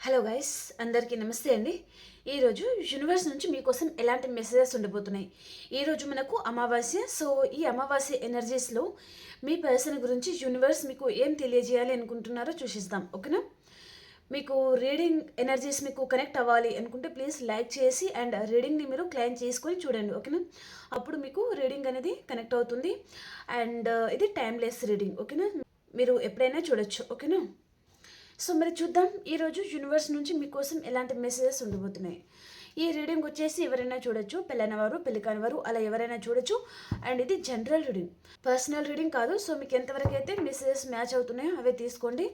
Hello guys, అందరికీ నమస్తే అండి. ఈరోజు యూనివర్స్ నుంచి మీకోసం ఎలాంటి మెసేజెస్ ఉండబోతున్నాయి. ఈరోజు మనకు అమావాస్య. సో ఈ అమావాస్య ఎనర్జీస్లో మీ పర్సన్ గురించి యూనివర్స్ మీకు ఏం తెలియజేయాలి అనుకుంటున్నారో చూసిద్దాం. ఓకేనా? మీకు రీడింగ్ ఎనర్జీస్ మీకు కనెక్ట్ అవ్వాలి అనుకుంటే ప్లీజ్ లైక్ చేసి అండ్ రీడింగ్ని మీరు క్లైమ్ చేసుకొని చూడండి. ఓకేనా? అప్పుడు మీకు రీడింగ్ అనేది కనెక్ట్ అవుతుంది. అండ్ ఇది టైమ్లెస్ రీడింగ్. ఓకేనా? మీరు ఎప్పుడైనా చూడొచ్చు. ఓకేనా? సో మరి చూద్దాం ఈరోజు యూనివర్స్ నుంచి మీకోసం ఎలాంటి మెసేజెస్ ఉండబోతున్నాయి. ఈ రీడింగ్ వచ్చేసి ఎవరైనా చూడొచ్చు, పెళ్ళైన వారు, పెళ్లి కాని వారు, అలా ఎవరైనా చూడొచ్చు. అండ్ ఇది జనరల్ రీడింగ్, పర్సనల్ రీడింగ్ కాదు. సో మీకు ఎంతవరకు అయితే మెసేజెస్ మ్యాచ్ అవుతున్నాయో అవే తీసుకోండి.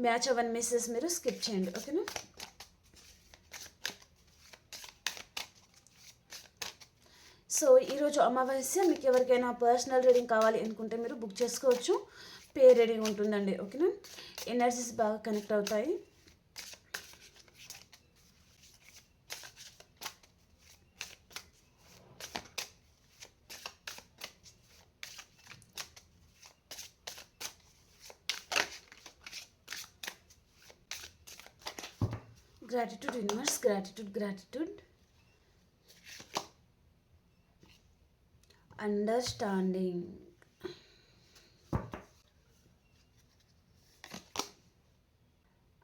మ్యాచ్ అవ్వని మెసేజెస్ మీరు స్కిప్ చేయండి. ఓకేనా? సో ఈరోజు అమావాస్య. మీకు ఎవరికైనా పర్సనల్ రీడింగ్ కావాలి అనుకుంటే మీరు బుక్ చేసుకోవచ్చు. పే రీడింగ్ ఉంటుందండి. ఓకేనా? ఎనర్జీస్ బాగా కనెక్ట్ అవుతాయి. Gratitude universe, gratitude, gratitude. Understanding.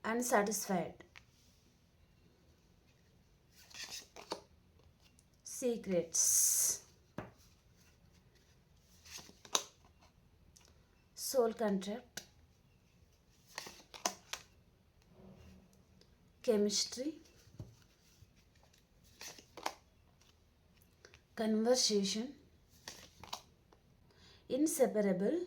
Unsatisfied. Secrets. Soul contract. Chemistry. Conversation. Inseparable.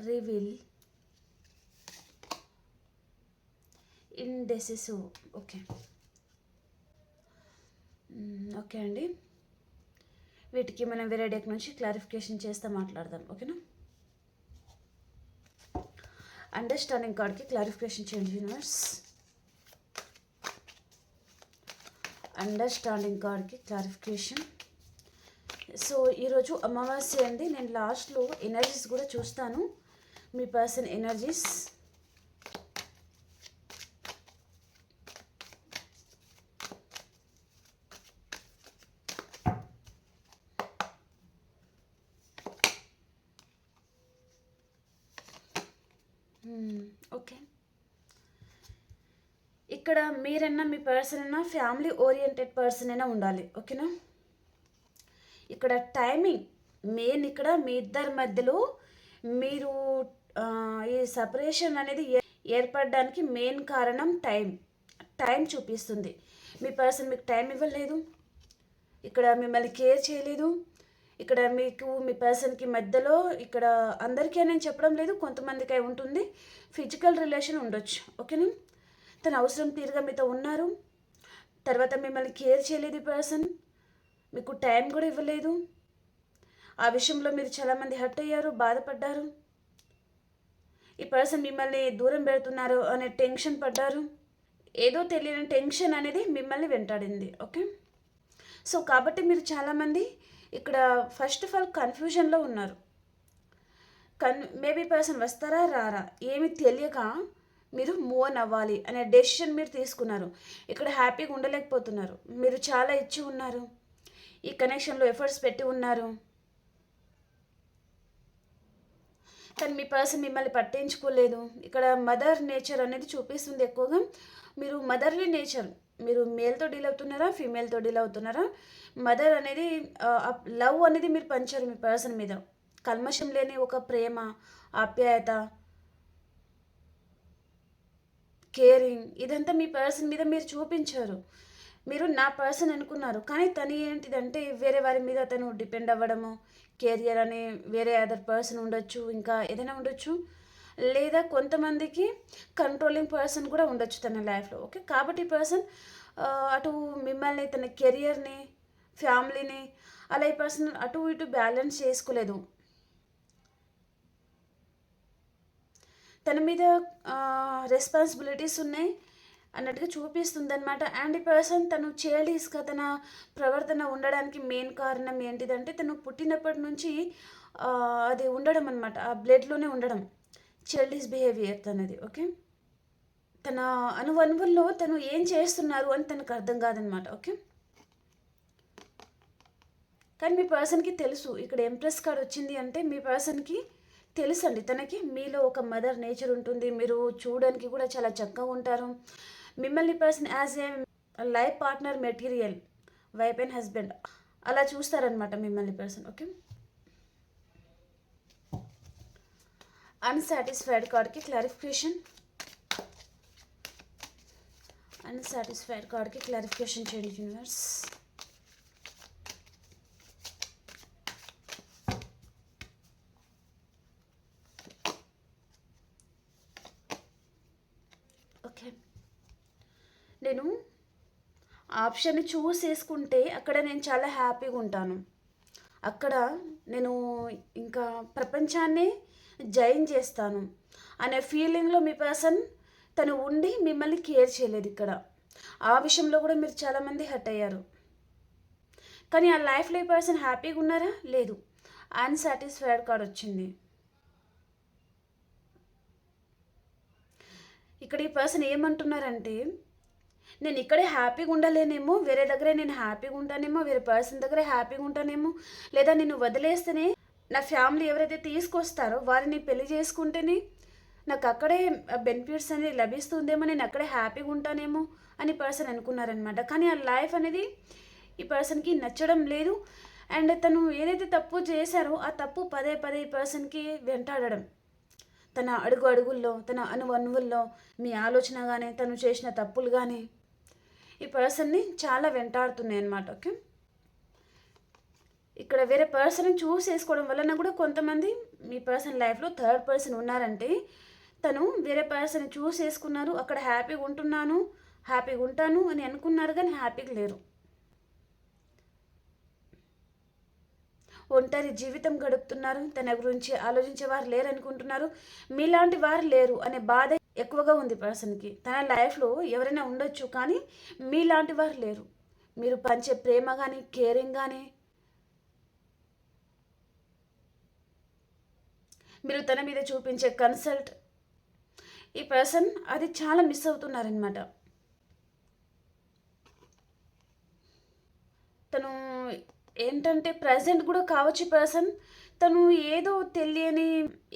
Reveal. Indecisive. Okay okay అండి. వీటికి మనం వేరే డెక్ నుంచి క్లారిఫికేషన్ చేస్తే మాట్లాడదాం. ఓకేనా? అండర్స్టాండింగ్ కార్డ్కి క్లారిఫికేషన్ చేయండి యూనివర్స్. అండర్స్టాండింగ్ కార్డ్కి క్లారిఫికేషన్. సో ఈరోజు అమావాస్య అండి. నేను లాస్ట్లో ఎనర్జీస్ కూడా చూస్తాను, మీ పర్సన్ ఎనర్జీస్. ఓకే, ఇక్కడ మీరన్నా మీ పర్సన్ అయినా ఫ్యామిలీ ఓరియంటెడ్ పర్సన్ అయినా ఉండాలి. ఓకేనా? ఇక్కడ టైమింగ్ మెయిన్. ఇక్కడ మీ ఇద్దరి మధ్యలో మీరు ఈ సపరేషన్ అనేది ఏర్పడడానికి మెయిన్ కారణం టైం చూపిస్తుంది. మీ పర్సన్ మీకు టైం ఇవ్వలేదు, ఇక్కడ మిమ్మల్ని కేర్ చేయలేదు. ఇక్కడ మీకు మీ పర్సన్కి మధ్యలో, ఇక్కడ అందరికీ నేను చెప్పడం లేదు, కొంతమందికి అయి ఉంటుంది, ఫిజికల్ రిలేషన్ ఉండొచ్చు. ఓకేనా? తన అవసరం తీరుగా మీతో ఉన్నారు, తర్వాత మిమ్మల్ని కేర్ చేయలేదు ఈ పర్సన్, మీకు టైం కూడా ఇవ్వలేదు. ఆ విషయంలో మీరు చాలామంది హర్ట్ అయ్యారు, బాధపడ్డారు. ఈ పర్సన్ మిమ్మల్ని దూరం పెడుతున్నారు అనే టెన్షన్ పడ్డారు. ఏదో తెలియని టెన్షన్ అనేది మిమ్మల్ని వెంటాడింది. ఓకే? సో కాబట్టి మీరు చాలామంది ఇక్కడ ఫస్ట్ ఆఫ్ ఆల్ కన్ఫ్యూజన్లో ఉన్నారు. మేబీ పర్సన్ వస్తారా రారా ఏమి తెలియక మీరు మూవ్ ఆన్ అవ్వాలి అనే డెసిషన్ మీరు తీసుకున్నారు. ఇక్కడ హ్యాపీగా ఉండలేకపోతున్నారు. మీరు చాలా ఇచ్చి ఉన్నారు, ఈ కనెక్షన్లో ఎఫర్ట్స్ పెట్టి ఉన్నారు, కానీ మీ పర్సన్ మిమ్మల్ని పట్టించుకోలేదు. ఇక్కడ మదర్ నేచర్ అనేది చూపిస్తుంది ఎక్కువగా. మీరు మదర్లీ నేచర్, మీరు మేల్తో డీల్ అవుతున్నారా, ఫీమేల్తో డీల్ అవుతున్నారా, మదర్ అనేది లవ్ అనేది మీరు పంచారు మీ పర్సన్ మీద. కల్మషం లేని ఒక ప్రేమ, ఆప్యాయత, కేరింగ్, ఇదంతా మీ పర్సన్ మీద మీరు చూపించారు. మీరు నా పర్సన్ అనుకున్నారు, కానీ తను ఏంటిదంటే వేరే వారి మీద తను డిపెండ్ అవ్వడము, కెరియర్ అని వేరే అదర్ పర్సన్ ఉండొచ్చు, ఇంకా ఏదైనా ఉండొచ్చు, లేదా కొంతమందికి కంట్రోలింగ్ పర్సన్ కూడా ఉండొచ్చు తన లైఫ్లో. ఓకే? కాబట్టి పర్సన్ అటు మిమ్మల్ని, తన కెరియర్ని, ఫ్యామిలీని, అలా ఈ పర్సన్ అటు ఇటు బ్యాలెన్స్ చేసుకోలేదు. తన మీద రెస్పాన్సిబిలిటీస్ ఉన్నాయి అన్నట్టుగా చూపిస్తుంది అనమాట. అండ్ ఈ పర్సన్ తను చైల్డిష్గా తన ప్రవర్తన ఉండడానికి మెయిన్ కారణం ఏంటిదంటే తను పుట్టినప్పటి నుంచి అది ఉండడం అనమాట, ఆ బ్లడ్లోనే ఉండడం, చైల్డిష్ బిహేవియర్ తనది. ఓకే, తన అనువనువుల్లో తను ఏం చేస్తున్నారు అని తనకు అర్థం కాదనమాట. ఓకే, కానీ మీ పర్సన్కి తెలుసు. ఇక్కడ ఎంప్రెస్ కార్డ్ వచ్చింది అంటే మీ పర్సన్కి తెలుసు అండి, తనకి మీలో ఒక మదర్ నేచర్ ఉంటుంది, మీరు చూడడానికి కూడా చాలా చక్కగా ఉంటారు. మిమ్మల్ని person as a life partner material, wife and husband అలా చూస్తారనమాట మిమ్మల్ని పర్సన్. ఓకే, అన్సాటిస్ఫైడ్ కార్డ్కి క్లారిఫికేషన్, అన్సాటిస్ఫైడ్ కార్డ్కి క్లారిఫికేషన్ చేయండి యూనివర్స్. ఓకే, నేను ఆప్షన్ని చూస్ చేసుకుంటే అక్కడ నేను చాలా హ్యాపీగా ఉంటాను. అక్కడ నేను ఇంకా ప్రపంచాన్ని జయించేస్తాను అనే ఫీలింగ్లో మీ పర్సన్ తను ఉండి మిమ్మల్ని కేర్ చేయలేదు. ఇక్కడ ఆ విషయంలో కూడా మీరు చాలామంది హర్ట్ అయ్యారు. కానీ ఆ లైఫ్లో ఈ పర్సన్ హ్యాపీగా ఉన్నారా? లేదు, అన్సాటిస్ఫైడ్ కార్డ్ వచ్చింది. ఇక్కడ ఈ పర్సన్ ఏమంటున్నారంటే, నేను ఇక్కడే హ్యాపీగా ఉండలేనేమో, వేరే దగ్గరే నేను హ్యాపీగా ఉంటానేమో, వేరే పర్సన్ దగ్గరే హ్యాపీగా ఉంటానేమో, లేదా నేను వదిలేస్తేనే నా ఫ్యామిలీ ఎవరైతే తీసుకొస్తారో వారిని పెళ్లి చేసుకుంటేనే నాకు అక్కడే బెనిఫిట్స్ అనేది లభిస్తుందేమో, నేను అక్కడే హ్యాపీగా ఉంటానేమో అని పర్సన్ అనుకున్నారనమాట. కానీ ఆ లైఫ్ అనేది ఈ పర్సన్కి నచ్చడం లేదు. అండ్ తను ఏదైతే తప్పు చేశారో ఆ తప్పు పదే పదే ఈ పర్సన్కి వెంటాడడం, తన అడుగు అడుగుల్లో, తన అనువుల్లో మీ ఆలోచన కానీ తను చేసిన తప్పులు కానీ ఈ పర్సన్ని చాలా వెంటాడుతున్నాయి అన్నమాట. ఓకే, ఇక్కడ వేరే పర్సన్ని చూస్ చేసుకోవడం వలన కూడా కొంతమంది మీ పర్సన్ లైఫ్లో థర్డ్ పర్సన్ ఉన్నారంటే తను వేరే పర్సన్ చూస్ చేసుకున్నారు, అక్కడ హ్యాపీగా ఉంటున్నాను, హ్యాపీగా ఉంటాను అని అనుకున్నారు కానీ హ్యాపీగా లేరు. ఒంటరి జీవితం గడుపుతున్నారు, తన గురించి ఆలోచించేవారు లేరు అనుకుంటున్నారు, మీలాంటి వారు లేరు అనే బాధ ఎక్కువగా ఉంది పర్సన్కి. తన లైఫ్లో ఎవరైనా ఉండొచ్చు కానీ మీలాంటి వారు లేరు. మీరు పంచే ప్రేమ కానీ కేరింగ్ కానీ, మీరు తన మీద చూపించే కన్సల్ట్, ఈ పర్సన్ అది చాలా మిస్ అవుతున్నారనమాట. తను ఏంటంటే ప్రజెంట్ కూడా కావచ్చు పర్సన్ తను ఏదో తెలియని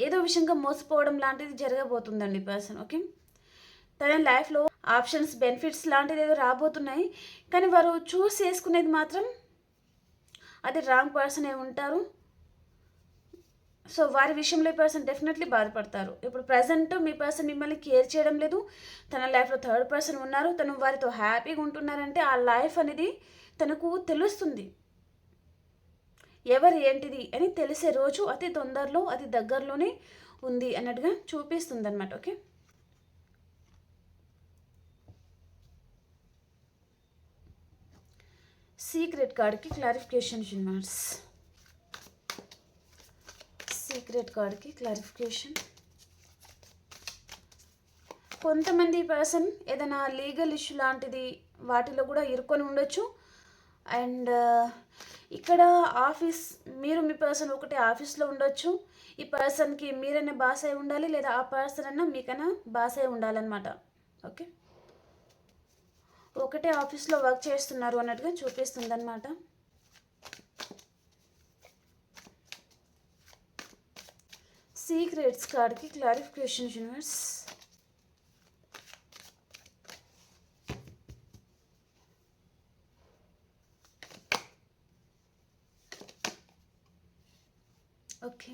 ఏదో విషయంగా మోసపోవడం లాంటిది జరగబోతుందండి పర్సన్. ఓకే, తన లైఫ్లో ఆప్షన్స్ బెనిఫిట్స్ లాంటిది ఏదో రాబోతున్నాయి కానీ వారు చూస్ చేసుకునేది మాత్రం అది రాంగ్ పర్సనే ఉంటారు. సో వారి విషయంలో ఈ పర్సన్ డెఫినెట్లీ బాధపడతారు. ఇప్పుడు ప్రజెంట్ మీ పర్సన్ మిమ్మల్ని కేర్ చేయడం లేదు, తన లైఫ్లో థర్డ్ పర్సన్ ఉన్నారు, తను వారితో హ్యాపీగా ఉంటున్నారంటే ఆ లైఫ్ అనేది తనకు తెలుస్తుంది. ఎవరు ఏంటిది అని తెలిసే రోజు అతి తొందరలో అతి దగ్గరలోనే ఉంది అన్నట్టుగా చూపిస్తుంది అనమాట. ఓకే, సీక్రెట్ కార్డ్కి క్లారిఫికేషన్ యూనివర్స్, సీక్రెట్ కార్డ్కి క్లారిఫికేషన్. కొంతమంది పర్సన్ ఏదైనా లీగల్ ఇష్యూ లాంటిది వాటిలో కూడా ఇరుక్కొని ఉండొచ్చు. అండ్ ఇక్కడ ఆఫీస్, మీరు మీ పర్సన్ ఒకటే ఆఫీస్లో ఉండొచ్చు. ఈ పర్సన్కి మీరైనా బాస్ అయి ఉండాలి, లేదా ఆ పర్సన్ అన్నా మీకైనా బాస్ అయి ఉండాలన్నమాట. ఓకే, ఒకటే ఆఫీస్లో వర్క్ చేస్తున్నారు అన్నట్టుగా చూపిస్తుంది అనమాట. సీక్రెట్స్ కార్డ్కి క్లారిఫికేషన్ యూనివర్స్. ఓకే,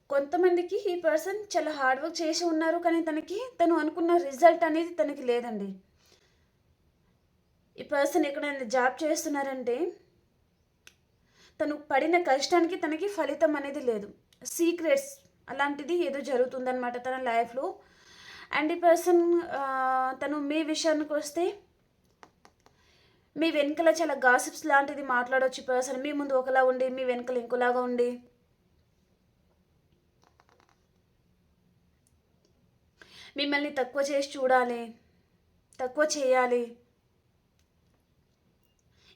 కొంతమందికి ఈ పర్సన్ చాలా హార్డ్ వర్క్ చేసి ఉన్నారు కానీ తను అనుకున్న రిజల్ట్ అనేది తనకి లేదండి. ఈ పర్సన్ ఎక్కడైనా జాబ్ చేస్తున్నారంటే తను పడిన కష్టానికి తనకి ఫలితం అనేది లేదు. సీక్రెట్స్ అలాంటిది ఏదో జరుగుతుందన్నమాట తన లైఫ్లో. అండ్ ఈ పర్సన్ తను మీ విషయానికి వస్తే మీ వెనుకల చాలా గాసిప్స్ లాంటిది మాట్లాడవచ్చు పర్సన్. మీ ముందు ఒకలా ఉండి మీ వెనుకల ఇంకోలాగా ఉండి మిమ్మల్ని తక్కువ చేసి చూడాలి, తక్కువ చేయాలి.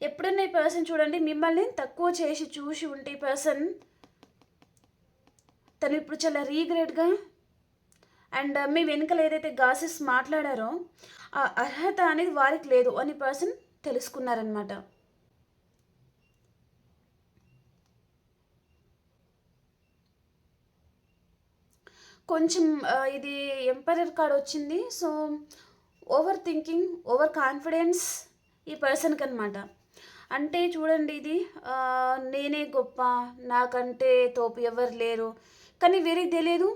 ఎప్పుడన్నా ఈ పర్సన్ చూడండి మిమ్మల్ని తక్కువ చేసి చూసి ఉంటే ఈ పర్సన్ తను ఇప్పుడు చాలా రీగ్రెట్గా అండ్ మీ వెనుకలు ఏదైతే గాసిప్స్ మాట్లాడారో ఆ అర్హత అనేది వారికి లేదు అని పర్సన్ తెలుసుకున్నారనమాట. కొంచెం ఇది ఎంపరర్ కార్డ్ వచ్చింది. So over thinking, over confidence ఈ పర్సన్కి అనమాట. అంటే చూడండి ఇది నేనే గొప్ప, నాకంటే తోపు ఎవరు లేరు, కానీ వీరికి తెలియదు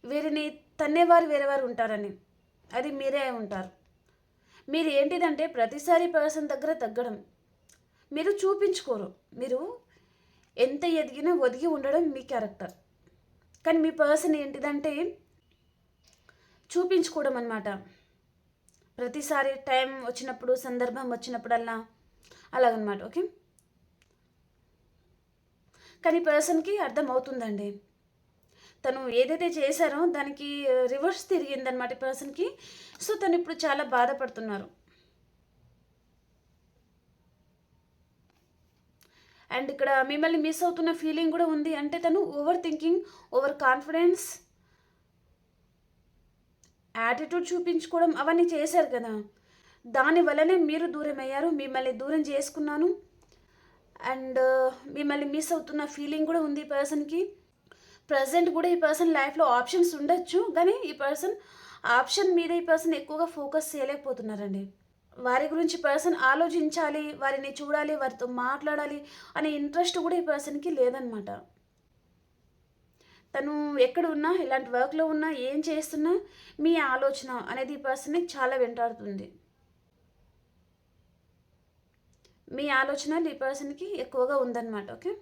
వీరిని తన్నేవారు వేరేవారు ఉంటారని. అది మీరే ఉంటారు. మీరు ఏంటిదంటే ప్రతిసారి పర్సన్ దగ్గర తగ్గడం, మీరు చూపించుకోరు. మీరు ఎంత ఎదిగినా ఒదిగి ఉండడం మీ క్యారెక్టర్. కానీ మీ పర్సన్ ఏంటిదంటే చూపించుకోవడం అనమాట. ప్రతిసారి టైం వచ్చినప్పుడు, సందర్భం వచ్చినప్పుడల్లా అలాగనమాట. ఓకే, కానీ పర్సన్కి అర్థం అవుతుందండి. తను ఏదైతే చేశారో దానికి రివర్స్ తిరిగిందనమాట పర్సన్కి. సో తను ఇప్పుడు చాలా బాధపడుతున్నారు. అండ్ ఇక్కడ మిమ్మల్ని మిస్ అవుతున్న ఫీలింగ్ కూడా ఉంది. అంటే తను over thinking, over confidence, attitude చూపించుకోవడం అవన్నీ చేశారు కదా, దానివల్లనే మీరు దూరం అయ్యారు. మిమ్మల్ని దూరం చేసుకున్నాను అండ్ మిమ్మల్ని మిస్ అవుతున్న ఫీలింగ్ కూడా ఉంది ఈ పర్సన్కి. ప్రజెంట్ కూడా ఈ పర్సన్ లైఫ్లో ఆప్షన్స్ ఉండొచ్చు, కానీ ఈ పర్సన్ ఆప్షన్ మీద ఈ పర్సన్ ఎక్కువగా ఫోకస్ చేయలేకపోతున్నారండి. వారి గురించి పర్సన్ ఆలోచించాలి, వారిని చూడాలి, వారితో మాట్లాడాలి అనే ఇంట్రెస్ట్ కూడా ఈ పర్సన్కి లేదనమాట. తను ఎక్కడ ఉన్నా, ఇలాంటి వర్క్లో ఉన్నా, ఏం చేస్తున్నా మీ ఆలోచన అనేది ఈ పర్సన్ని చాలా వెంటాడుతుంది. మీ ఆలోచన ఈ పర్సన్కి ఎక్కువగా ఉందన్నమాట. ఓకే,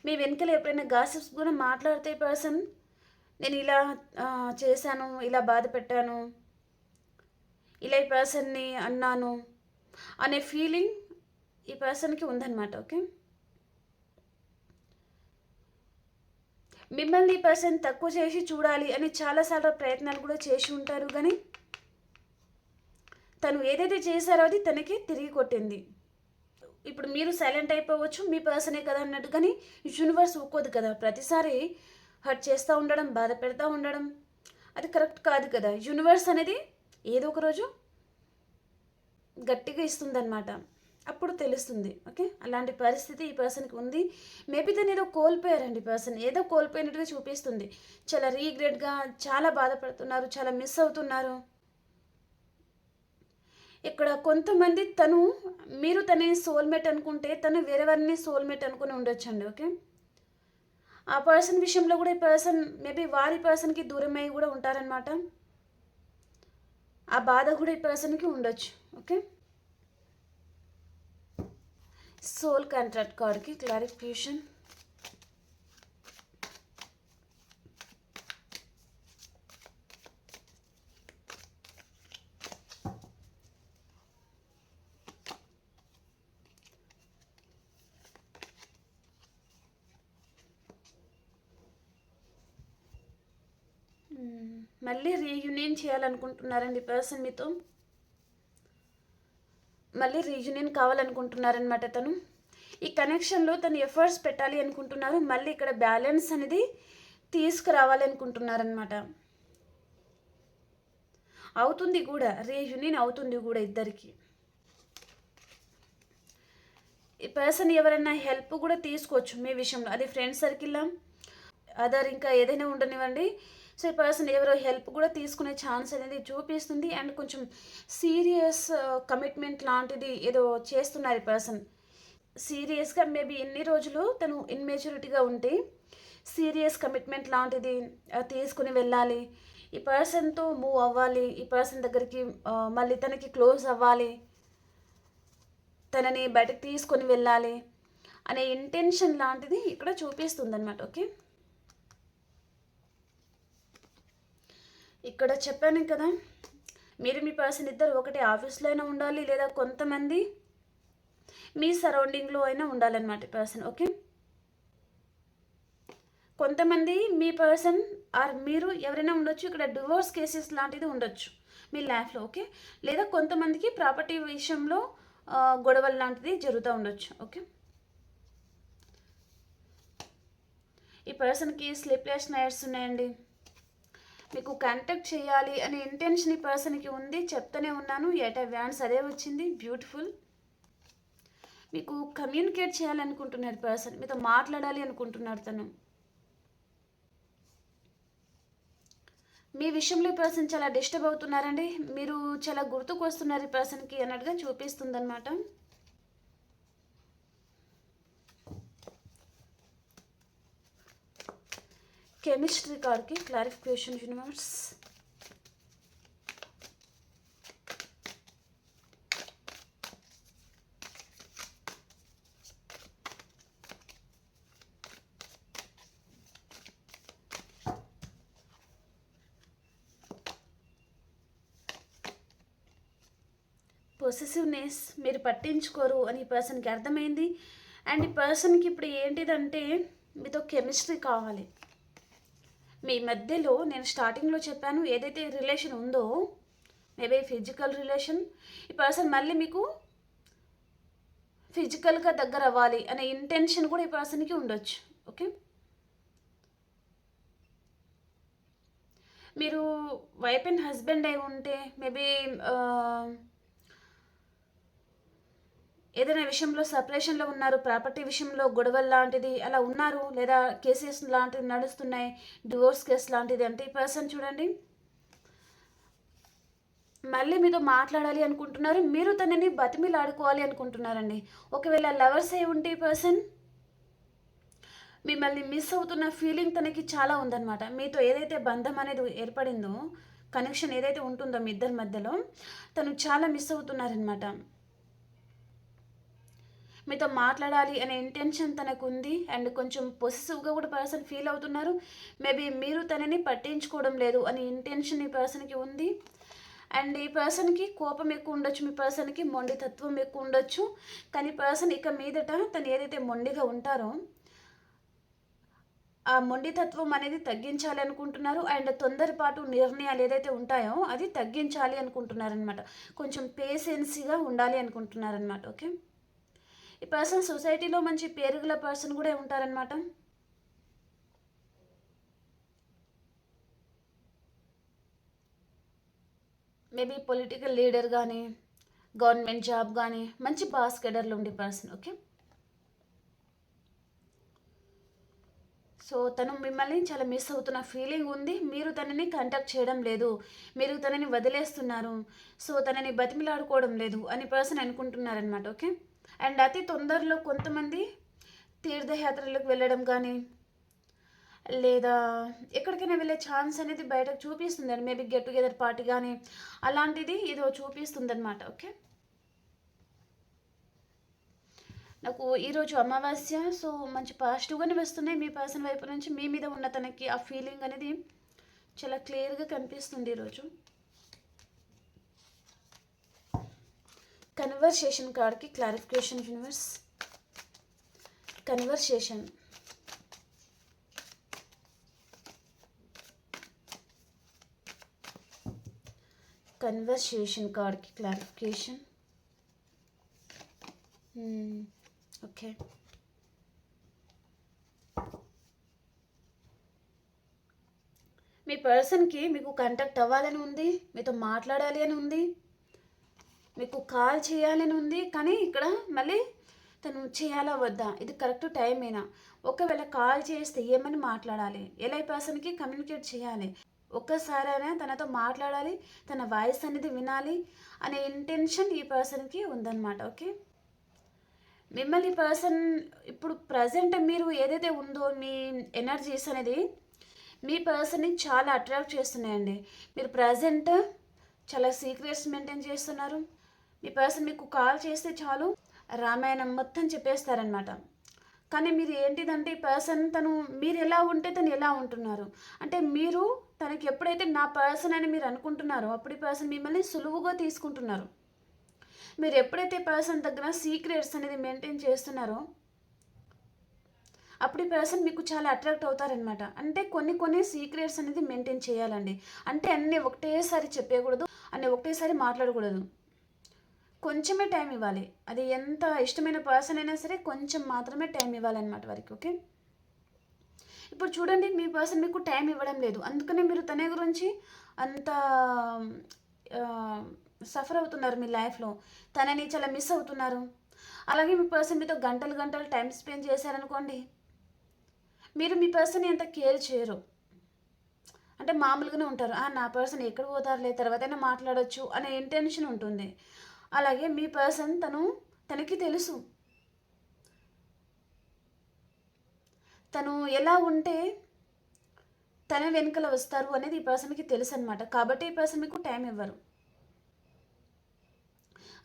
మీ వెనుకలు ఎప్పుడైనా గాసిప్స్ కూడా మాట్లాడితే పర్సన్ నేను ఇలా చేశాను, ఇలా బాధ పెట్టాను, ఇలా ఈ పర్సన్ని అన్నాను అనే ఫీలింగ్ ఈ పర్సన్కి ఉందన్నమాట. ఓకే, మిమ్మల్ని ఈ పర్సన్ తక్కువ చేసి చూడాలి అని చాలాసార్లు ప్రయత్నాలు కూడా చేసి ఉంటారు, కానీ తను ఏదైతే చేశారో అది తనకి తిరిగి కొట్టింది. ఇప్పుడు మీరు సైలెంట్ అయిపోవచ్చు, మీ పర్సనే కదా అన్నట్టు, కానీ యూనివర్స్ ఒక్కోదు కదా. ప్రతిసారి హర్ట్ చేస్తూ ఉండడం, బాధ పెడతా ఉండడం అది కరెక్ట్ కాదు కదా. యూనివర్స్ అనేది ఏదో ఒక రోజు గట్టిగా ఇస్తుందన్నమాట, అప్పుడు తెలుస్తుంది. ఓకే, అలాంటి పరిస్థితి ఈ పర్సన్కి ఉంది. మేబీ తను ఏదో కోల్పోయారండి. పర్సన్ ఏదో కోల్పోయినట్టుగా చూపిస్తుంది. చాలా రీగ్రెట్గా, చాలా బాధపడుతున్నారు, చాలా మిస్ అవుతున్నారు. ఇక్కడ కొంతమంది మీరు తనని సోల్మేట్ అనుకుంటే తను వేరే వారిని సోల్మేట్ అనుకుని ఉండొచ్చండి. ఓకే, ఆ పర్సన్ విషయంలో కూడా ఈ పర్సన్ మేబీ వారి పర్సన్కి దూరమై కూడా ఉంటారనమాట. ఆ బాధ కూడా ఈ పర్సన్కి ఉండొచ్చు. ఓకే, సోల్ కాంట్రాక్ట్ కార్డ్కి క్లారిఫికేషన్. మళ్ళీ రీయూనియన్ చేయాలనుకుంటున్నారండి పర్సన్ మీతో. మళ్ళీ రీయూనియన్ కావాలనుకుంటున్నారనమాట తను. ఈ కనెక్షన్లో తను ఎఫర్ట్స్ పెట్టాలి అనుకుంటున్నారు. మళ్ళీ ఇక్కడ బ్యాలెన్స్ అనేది తీసుకురావాలి అనుకుంటున్నారనమాట. అవుతుంది కూడా, రీయూనియన్ అవుతుంది కూడా ఇద్దరికి. ఈ పర్సన్ ఎవరైనా హెల్ప్ కూడా తీసుకోవచ్చు మీ విషయంలో, అది ఫ్రెండ్ సర్కిల్లా అదర్ ఇంకా ఏదైనా ఉండనివ్వండి. సో ఈ పర్సన్ ఎవరో హెల్ప్ కూడా తీసుకునే ఛాన్స్ అనేది చూపిస్తుంది. అండ్ కొంచెం సీరియస్ కమిట్మెంట్ లాంటిది ఏదో చేస్తున్నారు ఈ పర్సన్. సీరియస్గా మేబీ ఎన్ని రోజులు తను ఇన్మెచ్యూరిటీగా ఉంటే సీరియస్ కమిట్మెంట్ లాంటిది తీసుకుని వెళ్ళాలి, ఈ పర్సన్తో మూవ్ అవ్వాలి, ఈ పర్సన్ దగ్గరికి మళ్ళీ తనకి క్లోజ్ అవ్వాలి, తనని బయటకు తీసుకొని వెళ్ళాలి అనే ఇంటెన్షన్ లాంటిది ఇక్కడ చూపిస్తుంది అనమాట. ఓకే, ఇక్కడ చెప్పాను కదా, మీరు మీ పర్సన్ ఇద్దరు ఒకటి ఆఫీస్లో అయినా ఉండాలి, లేదా కొంతమంది మీ సరౌండింగ్లో అయినా ఉండాలన్నమాట పర్సన్. ఓకే, కొంతమంది మీ పర్సన్ ఆర్ మీరు ఎవరైనా ఉండొచ్చు. ఇక్కడ డివోర్స్ కేసెస్ లాంటిది ఉండొచ్చు. మీ లైఫ్లో. ఓకే, లేదా కొంతమందికి ప్రాపర్టీ విషయంలో గొడవలు లాంటిది జరుగుతూ ఉండొచ్చు. ఓకే, ఈ పర్సన్కి స్లీప్లెస్ నైట్స్ ఉన్నాయండి. మీకు కాంటాక్ట్ చేయాలి అనే ఇంటెన్షన్ ఈ పర్సన్కి ఉంది. చెప్తూనే ఉన్నాను, ఎట్ వ్యాన్స్ అదే వచ్చింది. బ్యూటిఫుల్. మీకు కమ్యూనికేట్ చేయాలనుకుంటున్నారు పర్సన్, మీతో మాట్లాడాలి అనుకుంటున్నారు తను. మీ విషయంలో ఈ పర్సన్ చాలా డిస్టర్బ్ అవుతున్నారండి. మీరు చాలా గుర్తుకు వస్తున్నారు ఈ పర్సన్కి అన్నట్టుగా చూపిస్తుంది అనమాట. కెమిస్ట్రీ కార్డ్కి క్లారిఫికేషన్ యూనివర్స్. పొసెసివ్నెస్ మీరు పట్టించుకోరు అని ఈ పర్సన్కి అర్థమైంది. అండ్ ఈ పర్సన్కి ఇప్పుడు ఏంటిదంటే మీతో కెమిస్ట్రీ కావాలి. మీ మధ్యలో నేను స్టార్టింగ్లో చెప్పాను, ఏదైతే రిలేషన్ ఉందో మేబీ ఫిజికల్ రిలేషన్, ఈ పర్సన్ మళ్ళీ మీకు ఫిజికల్గా దగ్గర అవ్వాలి అనే ఇంటెన్షన్ కూడా ఈ పర్సన్కి ఉండొచ్చు. ఓకే, మీరు వైఫ్ అండ్ హస్బెండ్ అయి ఉంటే మేబీ ఏదైనా విషయంలో సపరేషన్లో ఉన్నారు, ప్రాపర్టీ విషయంలో గొడవలు లాంటిది అలా ఉన్నారు, లేదా కేసెస్ లాంటివి నడుస్తున్నాయి, డివోర్స్ కేసు లాంటిది అంటే ఈ పర్సన్ చూడండి మళ్ళీ మీతో మాట్లాడాలి అనుకుంటున్నారు. మీరు తనని బతిమిలాడుకోవాలి అనుకుంటున్నారండి. ఒకవేళ లవర్స్ అయి ఉంటే ఈ పర్సన్ మిమ్మల్ని మిస్ అవుతున్న ఫీలింగ్ తనకి చాలా ఉందన్నమాట. మీతో ఏదైతే బంధం అనేది ఏర్పడిందో, కనెక్షన్ ఏదైతే ఉంటుందో మీ ఇద్దరి మధ్యలో, తను చాలా మిస్ అవుతున్నారనమాట. మీతో మాట్లాడాలి అనే ఇంటెన్షన్ తనకు ఉంది. అండ్ కొంచెం పొసెసివ్గా కూడా పర్సన్ ఫీల్ అవుతున్నారు. మేబీ మీరు తనని పట్టించుకోవడం లేదు అనే ఇంటెన్షన్ ఈ పర్సన్కి ఉంది. అండ్ ఈ పర్సన్కి కోపం ఎక్కువ ఉండొచ్చు, మీ పర్సన్కి మొండితత్వం ఎక్కువ ఉండొచ్చు. కానీ పర్సన్ ఇక మీదట తను ఏదైతే మొండిగా ఉంటారో ఆ మొండితత్వం అనేది తగ్గించాలి అనుకుంటున్నారు. అండ్ తొందరపాటు నిర్ణయాలు ఏదైతే ఉంటాయో అది తగ్గించాలి అనుకుంటున్నారనమాట. కొంచెం పేషెన్సీగా ఉండాలి అనుకుంటున్నారనమాట. ఓకే, ఈ పర్సన్ సొసైటీలో మంచి పేరు గల పర్సన్ కూడా ఉంటారనమాట. మేబీ పొలిటికల్ లీడర్ కానీ, గవర్నమెంట్ జాబ్ కానీ, మంచి బాస్ కెడర్లో ఉండే పర్సన్. ఓకే, సో తను మిమ్మల్ని చాలా మిస్ అవుతున్న ఫీలింగ్ ఉంది. మీరు తనని కాంటాక్ట్ చేయడం లేదు, మీరు తనని వదిలేస్తున్నారు, సో తనని బతిమిలాడుకోవడం లేదు అని పర్సన్ అనుకుంటున్నారనమాట. ఓకే, అండ్ అతి తొందరలో కొంతమంది తీర్థయాత్రలకు వెళ్ళడం కానీ, లేదా ఎక్కడికైనా వెళ్ళే ఛాన్స్ అనేది బయటకు చూపిస్తుంది. మేబీ గెట్ టుగెదర్ పార్టీ కానీ అలాంటిది ఏదో చూపిస్తుంది అనమాట. ఓకే, నాకు ఈరోజు అమావాస్య, సో మంచి పాజిటివ్గానే వస్తున్నాయి మీ పర్సన్ వైపు నుంచి. మీ మీద ఉన్న తనకి ఆ ఫీలింగ్ అనేది చాలా క్లియర్గా కనిపిస్తుంది ఈరోజు. కన్వర్సేషన్ కార్డ్కి క్లారిఫికేషన్ యూనివర్స్. కన్వర్సేషన్, కన్వర్సేషన్ కార్డ్కి క్లారిఫికేషన్. ఓకే, మీ పర్సన్కి మీకు కాంటాక్ట్ అవ్వాలని ఉంది, మీతో మాట్లాడాలి అని ఉంది, మీకు కాల్ చేయాలని ఉంది. కానీ ఇక్కడ మళ్ళీ తను చేయాలా వద్దా, ఇది కరెక్ట్ టైమేనా, ఒకవేళ కాల్ చేస్తే ఏమని మాట్లాడాలి, ఎలా ఈ పర్సన్కి కమ్యూనికేట్ చేయాలి, ఒక్కసారైనా తనతో మాట్లాడాలి, తన వాయిస్ అనేది వినాలి అనే ఇంటెన్షన్ ఈ పర్సన్కి ఉందన్నమాట. ఓకే, మిమ్మల్ని పర్సన్ ఇప్పుడు ప్రజెంట్ మీరు ఏదైతే ఉందో మీ ఎనర్జీస్ అనేది మీ పర్సన్ని చాలా అట్రాక్ట్ చేస్తున్నాయండి. మీరు ప్రజెంట్ చాలా సీక్రెట్స్ మెయింటైన్ చేస్తున్నారు. మీ పర్సన్ మీకు కాల్ చేస్తే చాలు రామాయణం మొత్తం చెప్పేస్తారనమాట. కానీ మీరు ఏంటిదంటే ఈ పర్సన్ తను మీరు ఎలా ఉంటే తను ఎలా ఉంటున్నారు అంటే, మీరు తనకి ఎప్పుడైతే నా పర్సన్ అని మీరు అనుకుంటున్నారో అప్పుడు ఈ పర్సన్ మిమ్మల్ని సులువుగా తీసుకుంటున్నారు. మీరు ఎప్పుడైతే పర్సన్ దగ్గర సీక్రెట్స్ అనేది మెయింటైన్ చేస్తున్నారో అప్పుడు ఈ పర్సన్ మీకు చాలా అట్రాక్ట్ అవుతారనమాట. అంటే కొన్ని సీక్రెట్స్ అనేది మెయింటైన్ చేయాలండి. అంటే అన్నీ ఒకటేసారి చెప్పేయకూడదు, అన్నీ ఒకటేసారి మాట్లాడకూడదు. కొంచెమే టైం ఇవ్వాలి. అది ఎంత ఇష్టమైన పర్సన్ అయినా సరే కొంచెం మాత్రమే టైం ఇవ్వాలన్నమాట వారికి. ఓకే, ఇప్పుడు చూడండి, మీ పర్సన్ మీకు టైం ఇవ్వడం లేదు, అందుకనే మీరు తన గురించి అంత సఫర్ అవుతున్నారు మీ లైఫ్లో. తనని చాలా మిస్ అవుతున్నారు. అలాగే మీ పర్సన్ మీతో గంటలు గంటలు టైం స్పెండ్ చేశారనుకోండి, మీరు మీ పర్సన్ని ఎంత కేర్ చేయరు. అంటే మామూలుగానే ఉంటారు, నా పర్సన్ ఎక్కడ పోతారులే, తర్వాతైనా మాట్లాడొచ్చు అనే ఇంటెన్షన్ ఉంటుంది. అలాగే మీ పర్సన్ తనకి తెలుసు తను ఎలా ఉంటే తన వెనుకల వస్తారు అనేది ఈ పర్సన్కి తెలుసు అనమాట. కాబట్టి ఈ పర్సన్ మీకు టైం ఇవ్వరు.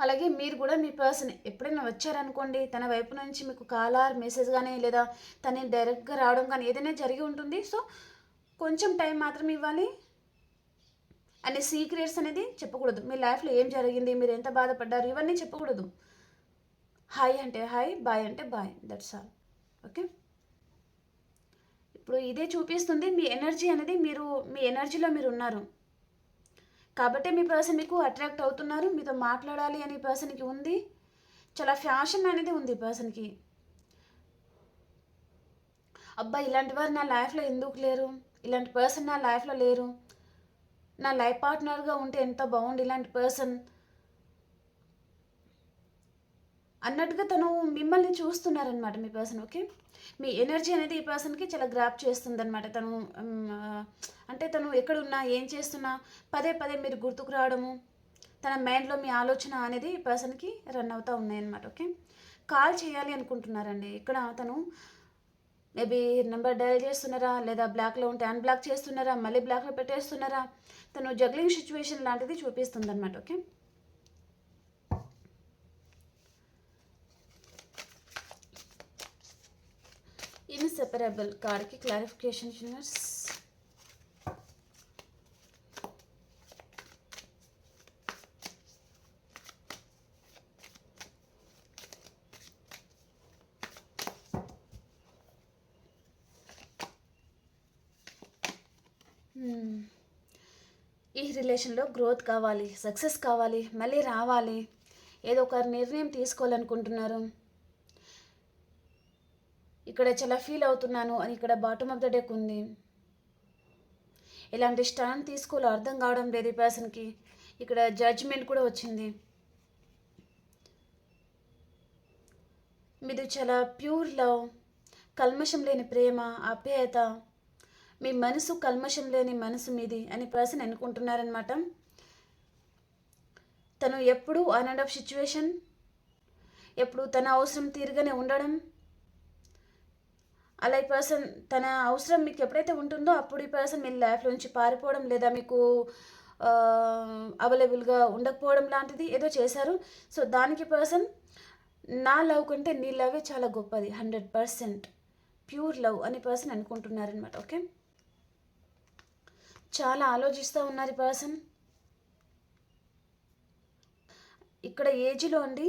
అలాగే మీరు కూడా మీ పర్సన్ ఎప్పుడైనా వచ్చారనుకోండి, తన వైపు నుంచి మీకు కాల్ ఆర్ మెసేజ్ కానీ లేదా తను డైరెక్ట్గా రావడం కానీ ఏదైనా జరిగి ఉంటుంది. సో కొంచెం టైం మాత్రం ఇవ్వాలి. అనే సీక్రెట్స్ అనేది చెప్పకూడదు. మీ లైఫ్లో ఏం జరిగింది, మీరు ఎంత బాధపడ్డారు, ఇవన్నీ చెప్పకూడదు. హాయ్ అంటే హాయ్, బాయ్ అంటే బాయ్, దట్స్ ఆల్. ఓకే, ఇప్పుడు ఇదే చూపిస్తుంది మీ ఎనర్జీ అనేది. మీ ఎనర్జీలో మీరు ఉన్నారు కాబట్టి మీ పర్సన్ మీకు అట్రాక్ట్ అవుతున్నారు. మీతో మాట్లాడాలి అని పర్సన్కి ఉంది. చాలా ఫ్యాషన్ అనేది ఉంది పర్సన్కి. అబ్బా, ఇలాంటి వారు నా లైఫ్లో ఎందుకు లేరు, ఇలాంటి పర్సన్ నా లైఫ్లో లేరు, నా లైఫ్ పార్ట్నర్గా ఉంటే ఎంత బాగుంది ఇలాంటి పర్సన్ అన్నట్టుగా తను మిమ్మల్ని చూస్తున్నారనమాట మీ పర్సన్. ఓకే, మీ ఎనర్జీ అనేది ఈ పర్సన్కి చాలా గ్రాప్ చేస్తుంది అనమాట. అంటే తను ఎక్కడున్నా ఏం చేస్తున్నా పదే పదే మీరు గుర్తుకు రావడము, తన మైండ్లో మీ ఆలోచన అనేది ఈ పర్సన్కి రన్ అవుతూ ఉన్నాయన్నమాట. ఓకే, కాల్ చేయాలి అనుకుంటున్నారండి. ఇక్కడ తను మేబీ నెంబర్ డయల్ చేస్తున్నారా, లేదా బ్లాక్లో ఉంటే అన్బ్లాక్ చేస్తున్నారా, మళ్ళీ బ్లాక్లో పెట్టేస్తున్నారా, తను జగ్లింగ్ సిచ్యువేషన్ లాంటిది చూపిస్తుంది అనమాట. ఓకే, ఇన్సెపరబుల్ కార్డ్కి క్లారిఫికేషన్ యూనివర్స్. ఈ రిలేషన్లో గ్రోత్ కావాలి, సక్సెస్ కావాలి, మళ్ళీ రావాలి, ఏదో ఒక నిర్ణయం తీసుకోవాలనుకుంటున్నారు. ఇక్కడ చాలా ఫీల్ అవుతున్నాను అని ఇక్కడ బాటమ్ ఆఫ్ ద డెక్ ఉంది. ఎలాంటి స్టాండ్ తీసుకోవాలో అర్థం కావడం లేదు ఈ పర్సన్కి. ఇక్కడ జడ్జ్మెంట్ కూడా వచ్చింది. మీది చాలా ప్యూర్ లవ్, కల్మషం లేని ప్రేమ, ఆప్యాయత, మీ మనసు కల్మషం లేని మనసు మీది అని పర్సన్ అనుకుంటున్నారనమాట. తను ఎప్పుడు ఆన్ అండ్ ఆఫ్ సిచ్యువేషన్, ఎప్పుడు తన అవసరం తీరుగానే ఉండడం. అలా ఈ పర్సన్ తన అవసరం మీకు ఎప్పుడైతే ఉంటుందో అప్పుడు ఈ పర్సన్ మీ లైఫ్లో నుంచి పారిపోవడం లేదా మీకు అవైలబుల్గా ఉండకపోవడం లాంటిది ఏదో చేశారు. సో దానికి పర్సన్ నా లవ్ కంటే నీ లవే చాలా గొప్పది, 100% ప్యూర్ లవ్ అని పర్సన్ అనుకుంటున్నారనమాట. ఓకే, చాలా ఆలోచిస్తూ ఉన్నారు ఈ పర్సన్. ఇక్కడ ఏజ్లో అండి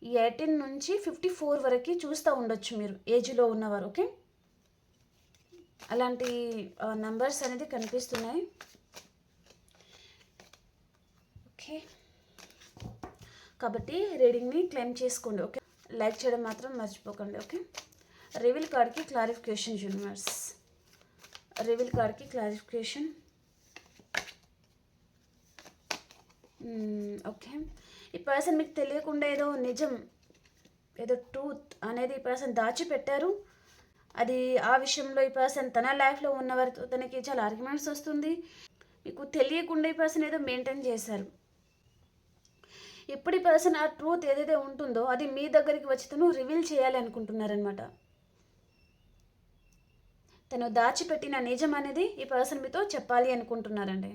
18 నుంచి 54 వరకు చూస్తూ ఉండొచ్చు మీరు ఏజ్లో ఉన్నవారు. ఓకే, అలాంటి నంబర్స్ అనేది కనిపిస్తున్నాయి. ఓకే, కాబట్టి రీడింగ్ని క్లెయిమ్ చేసుకోండి. ఓకే, లైక్ చేయడం మాత్రం మర్చిపోకండి. ఓకే, రివీల్ కార్డ్కి క్లారిఫికేషన్ యూనివర్స్. రివీల్ కార్డ్కి క్లారిఫికేషన్. ఓకే, ఈ పర్సన్ మీకు తెలియకుండా ఏదో నిజం, ఏదో ట్రూత్ అనేది ఈ పర్సన్ దాచిపెట్టారు. అది ఆ విషయంలో ఈ పర్సన్ తన లైఫ్లో ఉన్నవారితో తనకి చాలా ఆర్గ్యుమెంట్స్ వస్తుంది. మీకు తెలియకుండా ఈ పర్సన్ ఏదో మెయింటైన్ చేశారు. ఇప్పుడు ఈ పర్సన్ ఆ ట్రూత్ ఏదైతే ఉంటుందో అది మీ దగ్గరికి వచ్చి తను రివీల్ చేయాలి అనుకుంటున్నారనమాట. తను దాచిపెట్టిన నిజం అనేది ఈ పర్సన్ మీతో చెప్పాలి అనుకుంటున్నారండి.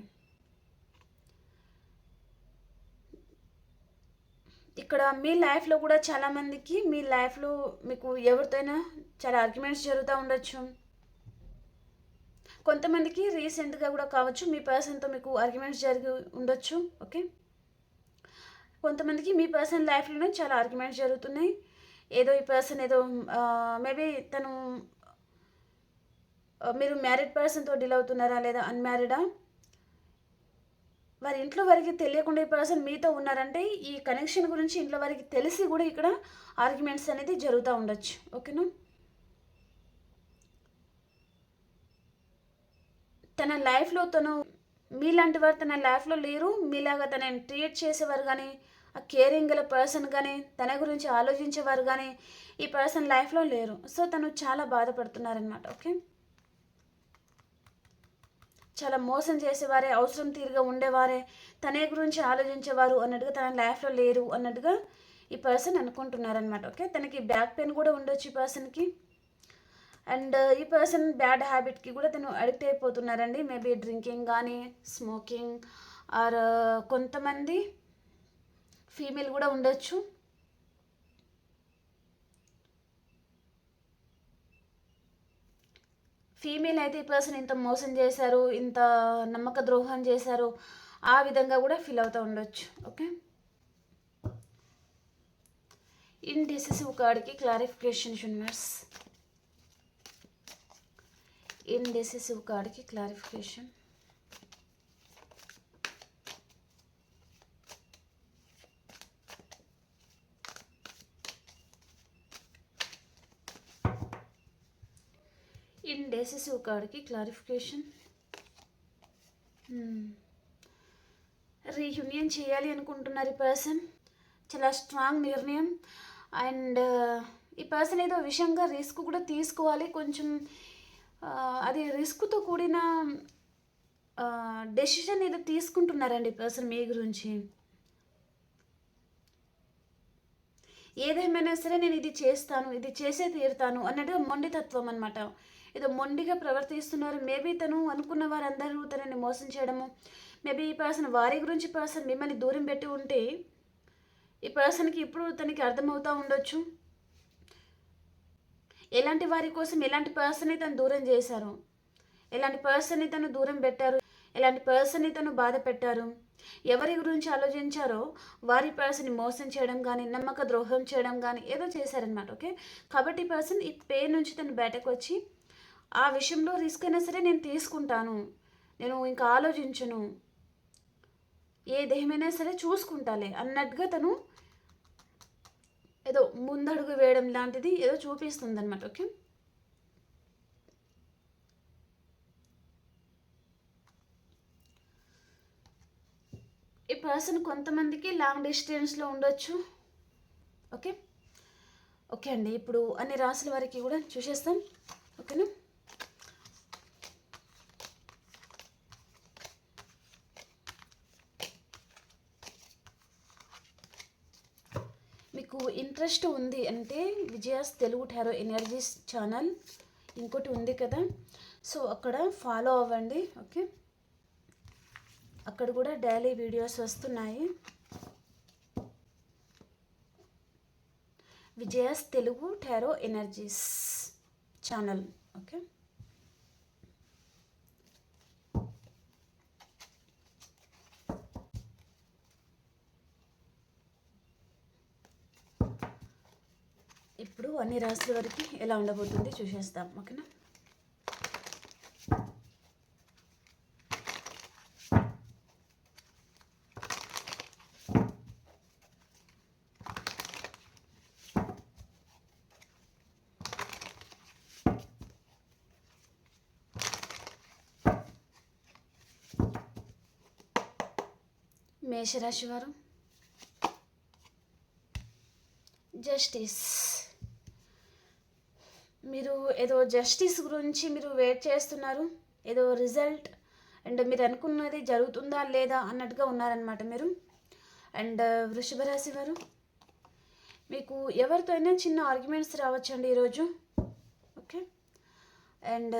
ఇక్కడ మీ లైఫ్లో కూడా చాలామందికి మీ లైఫ్లో మీకు ఎవరితోనైనా చాలా ఆర్గ్యుమెంట్స్ జరుగుతూ ఉండొచ్చు. కొంతమందికి రీసెంట్గా కూడా కావచ్చు మీ పర్సన్తో మీకు ఆర్గ్యుమెంట్స్ జరిగి ఉండొచ్చు. ఓకే, కొంతమందికి మీ పర్సన్ లైఫ్లోనే చాలా ఆర్గ్యుమెంట్స్ జరుగుతున్నాయి. ఏదో ఈ పర్సన్ ఏదో మేబీ తను మీరు మ్యారీడ్ పర్సన్తో డీల్ అవుతున్నారా లేదా అన్మ్యారీడా, వారి ఇంట్లో వారికి తెలియకుండా ఈ పర్సన్ మీతో ఉన్నారంటే ఈ కనెక్షన్ గురించి ఇంట్లో వారికి తెలిసి కూడా ఇక్కడ ఆర్గ్యుమెంట్స్ అనేది జరుగుతూ ఉండొచ్చు. ఓకేనా, తన లైఫ్లో తను మీలాంటి వారు తన లైఫ్లో లేరు, మీలాగా తనని ట్రీట్ చేసేవారు కానీ ఆ కేరింగ్ గల పర్సన్ కానీ తన గురించి ఆలోచించేవారు కానీ ఈ పర్సన్ లైఫ్లో లేరు. సో తను చాలా బాధపడుతున్నారనమాట. ఓకే, చాలా మోసం చేసేవారే, అవసరం తీరుగా ఉండేవారే, తనే గురించి ఆలోచించేవారు అన్నట్టుగా తన లైఫ్లో లేరు అన్నట్టుగా ఈ పర్సన్ అనుకుంటున్నారనమాట. ఓకే, తనకి బ్యాక్ పెయిన్ కూడా ఉండొచ్చు ఈ పర్సన్కి. అండ్ ఈ పర్సన్ బ్యాడ్ హ్యాబిట్కి కూడా తను అడిక్ట్ అయిపోతున్నారండి. మేబీ డ్రింకింగ్ కానీ స్మోకింగ్ ఆర్ కొంతమంది ఫీమేల్ కూడా ఉండొచ్చు. ఫీమేల్ అయితే ఈ పర్సన్ ఇంత మోసం చేశారు, ఇంత నమ్మక ద్రోహం చేశారు, ఆ విధంగా కూడా ఫీల్ అవుతూ ఉండొచ్చు. ఓకే, ఇండెసిసివ్ కార్డ్కి క్లారిఫికేషన్ యూనివర్స్. ఇండెసిసివ్ కార్డ్కి క్లారిఫికేషన్. ఇండెసిసివ్ కార్డ్కి క్లారిఫికేషన్. రీయూనియన్ చేయాలి అనుకుంటున్నారు ఈ పర్సన్, చాలా స్ట్రాంగ్ నిర్ణయం. అండ్ ఈ పర్సన్ ఏదో విషయంగా రిస్క్ కూడా తీసుకోవాలి, కొంచెం అది రిస్క్తో కూడిన డెసిషన్ ఏదో తీసుకుంటున్నారండి ఈ పర్సన్ మీ గురించి. ఏదేమైనా సరే నేను ఇది చేస్తాను, ఇది చేసే తీరుతాను అన్నట్టుగా మొండితత్వం అనమాట. ఏదో మొండిగా ప్రవర్తిస్తున్నారు. మేబీ తను అనుకున్న వారందరూ తనని మోసం చేయడము, మేబీ ఈ పర్సన్ వారి గురించి పర్సన్ మిమ్మల్ని దూరం పెట్టి ఉంటే ఈ పర్సన్కి ఇప్పుడు తనకి అర్థమవుతూ ఉండొచ్చు ఎలాంటి వారి కోసం ఎలాంటి పర్సన్ని తను దూరం చేశారు, ఎలాంటి పర్సన్ని తను దూరం పెట్టారు, ఎలాంటి పర్సన్ని తను బాధ పెట్టారు, ఎవరి గురించి ఆలోచించారో వారి పర్సన్ని మోసం చేయడం కానీ నమ్మక ద్రోహం చేయడం కానీ ఏదో చేశారనమాట. ఓకే, కాబట్టి ఈ పర్సన్ ఈ పెయిన్ నుంచి తను బయటకు వచ్చి ఆ విషయంలో రిస్క్ అయినా సరే నేను తీసుకుంటాను, నేను ఇంకా ఆలోచించను, ఏ దేహమైనా సరే చూసుకుంటాలే అన్నట్టుగా తను ఏదో ముందడుగు వేయడం లాంటిది ఏదో చూపిస్తుంది అనమాట. ఓకే, ఈ పర్సన్ కొంతమందికి లాంగ్ డిస్టెన్స్లో ఉండొచ్చు. ఓకే ఓకే అండి, ఇప్పుడు అన్ని రాసుల వారికి కూడా చూసేస్తాం. ఓకేనా, మీకు ఇంట్రెస్ట్ ఉంది అంటే Vijaya's Telugu tarot energies channel ఇంకోటి ఉంది కదా, సో అక్కడ ఫాలో అవ్వండి. ఓకే, అక్కడ కూడా డైలీ వీడియోస్ వస్తున్నాయి. Vijaya's Telugu tarot energies channel. Okay, ఇప్పుడు అన్ని రాశుల వరకు ఎలా ఉండబోతుంది చూసేస్తాం. ఓకేనా, మేషరాశి వారు జస్టిస్. మీరు ఏదో జస్టిస్ గురించి మీరు వెయిట్ చేస్తున్నారు, ఏదో రిజల్ట్ అండ్ మీరు అనుకున్నది జరుగుతుందా లేదా అన్నట్టుగా ఉన్నారనమాట మీరు. అండ్ వృషభ రాశి వారు మీకు ఎవరితో అయినా చిన్న ఆర్గ్యుమెంట్స్ రావచ్చండి ఈరోజు. ఓకే, అండ్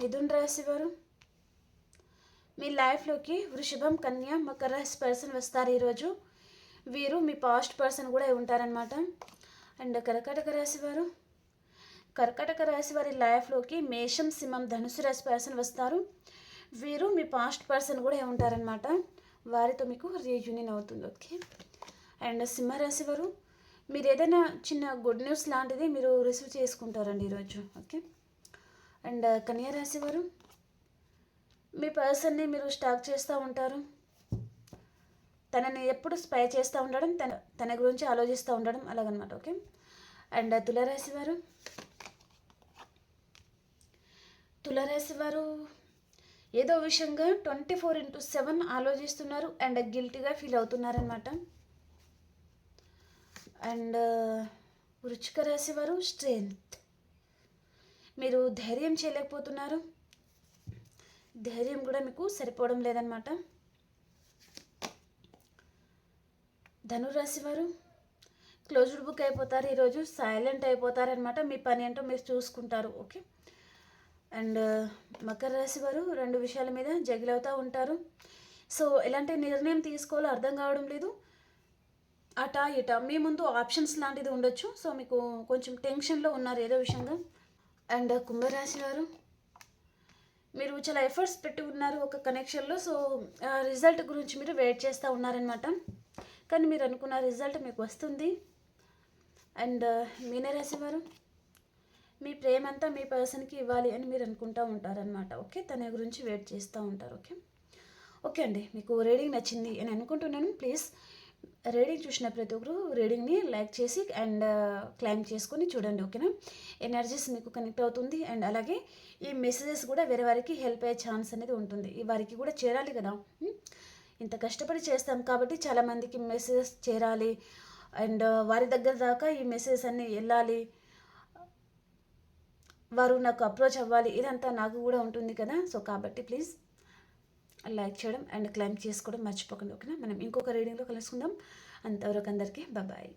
మిథున్ రాశి వారు మీ లైఫ్లోకి వృషభం కన్య మకర రాశి పర్సన్ వస్తారు ఈరోజు. వీరు మీ పాస్ట్ పర్సన్ కూడా ఉంటారనమాట. అండ్ కర్కాటక రాశి వారు లైఫ్లోకి మేషం సింహం ధనుసు రాశి పర్సన్ వస్తారు. వీరు మీ పాస్ట్ పర్సన్ కూడా ఉంటారనమాట. వారితో మీకు రీయూనియన్ అవుతుంది. ఓకే, అండ్ సింహరాశి వారు మీరు ఏదైనా చిన్న గుడ్ న్యూస్ లాంటిది మీరు రిసీవ్ చేసుకుంటారండి ఈరోజు. ఓకే. అండ్ కన్యా రాశి వారు, మీ పర్సన్ని మీరు స్టాక్ చేస్తూ ఉంటారు. తనని ఎప్పుడు స్పై చేస్తూ ఉండడం, తన గురించి ఆలోచిస్తూ ఉండడం అలాగనమాట. ఓకే. అండ్ తులారాశి వారు ఏదో విషయంగా 24/7 ఆలోచిస్తున్నారు అండ్ గిల్టీగా ఫీల్ అవుతున్నారనమాట. అండ్ వృశ్చిక రాశి వారు స్ట్రెంగ్త్, మీరు ధైర్యం చేయలేకపోతున్నారు, ధైర్యం కూడా మీకు సరిపోవడం లేదనమాట. ధనురాశి వారు క్లోజ్డ్ బుక్ అయిపోతారు ఈరోజు, సైలెంట్ అయిపోతారనమాట. మీ పని ఏంటో మీరు చూసుకుంటారు. ఓకే. అండ్ మకర రాశి వారు 2 విషయాల మీద జగిలవుతూ ఉంటారు. సో ఎలాంటి నిర్ణయం తీసుకోవాలో అర్థం కావడం లేదు. అటా ఇటా మీ ముందు ఆప్షన్స్ లాంటిది ఉండొచ్చు. సో మీకు కొంచెం టెన్షన్లో ఉన్నారు ఏదో విషయంగా. అండ్ కుంభరాశి వారు, మీరు చాలా ఎఫర్ట్స్ పెట్టి ఉన్నారు ఒక కనెక్షన్లో. సో రిజల్ట్ గురించి మీరు వెయిట్ చేస్తూ ఉన్నారనమాట. కానీ మీరు అనుకున్న రిజల్ట్ మీకు వస్తుంది. అండ్ మీనరాశి వారు, మీ ప్రేమ అంతా మీ పర్సన్కి ఇవ్వాలి అని మీరు అనుకుంటూ ఉంటారనమాట. ఓకే. తన గురించి వెయిట్ చేస్తూ ఉంటారు. ఓకే. ఓకే అండి, మీకు రీడింగ్ నచ్చింది అని అనుకుంటున్నాను. ప్లీజ్ రీడింగ్ చూసిన ప్రతి ఒక్కరు రీడింగ్ని లైక్ చేసి అండ్ క్లైమ్ చేసుకొని చూడండి. ఓకేనా. ఎనర్జీస్ మీకు కనెక్ట్ అవుతుంది. అండ్ అలాగే ఈ మెసేజెస్ కూడా వేరే వారికి హెల్ప్ అయ్యే ఛాన్స్ అనేది ఉంటుంది. ఈ వారికి కూడా చేరాలి కదా. ఇంత కష్టపడి చేస్తాం కాబట్టి చాలామందికి మెసేజెస్ చేరాలి అండ్ వారి దగ్గర దాకా ఈ మెసేజెస్ అన్నీ వెళ్ళాలి, వారు నాకు అప్రోచ్ అవ్వాలి, ఇదంతా నాకు కూడా ఉంటుంది కదా. సో కాబట్టి ప్లీజ్ లైక్ చేయడం అండ్ క్లైమ్ చేసుకోవడం మర్చిపోకండి. ఓకేనా. మనం ఇంకొక రీడింగ్లో కలుసుకుందాం. అంతవరకు అందరికీ బాయ్.